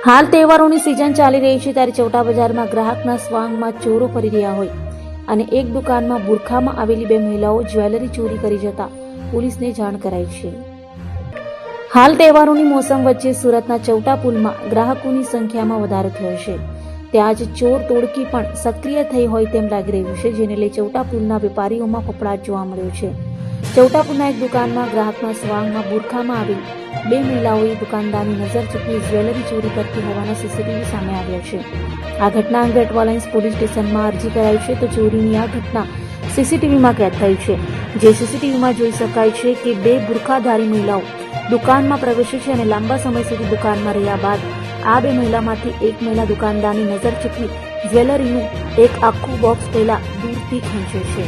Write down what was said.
હાલ તહેવારોની સિઝન ચાલી રહી છે ત્યારે ચૌટા બજારમાં ગ્રાહકના સ્વાંગમાં ચોરો ફરી રહ્યા હોય અને એક દુકાનમાં બુરખામાં આવેલી બે મહિલાઓ જ્વેલરી ચોરી કરી જતા પોલીસને જાણ કરાઈ છે. હાલ તહેવારોની મોસમ વચ્ચે સુરતના ચૌટા પુલમાં ગ્રાહકોની સંખ્યામાં વધારો થયો છે. ત્યાં જ ચોર તોડકી પણ સક્રિય થઈ હોય તેમ લાગી રહ્યું છે, જેને લઈ ચૌટા પુલના વેપારીઓમાં ફફડાટ જોવા મળ્યો છે. ચૌટા પુલના એક દુકાનમાં ગ્રાહકના સ્વાંગમાં બુરખામાં આવેલ બે મહિલાઓએ દુકાનદારની નજર ચૂકવી જ્વેલરી ચોરી કરતી હોવાના સીસીટીવી સામે આવ્યા છે. આ ઘટના અંગે અટવાલાઇન્સ પોલીસ સ્ટેશનમાં અરજી કરાઈ છે તો ચોરીની આ ઘટના સીસીટીવીમાં કેદ થઈ છે. જે સીસીટીવીમાં જોઈ શકાય છે કે બે બુરખાધારી મહિલાઓ દુકાનમાં પ્રવેશે છે અને લાંબા સમય સુધી દુકાનમાં રહ્યા બાદ આ બે મહિલામાંથી એક મહિલા દુકાનદારની નજર ચૂકવી જ્વેલરીનું એક આખું બોક્સ પહેલા દૂરથી ખેંચે છે.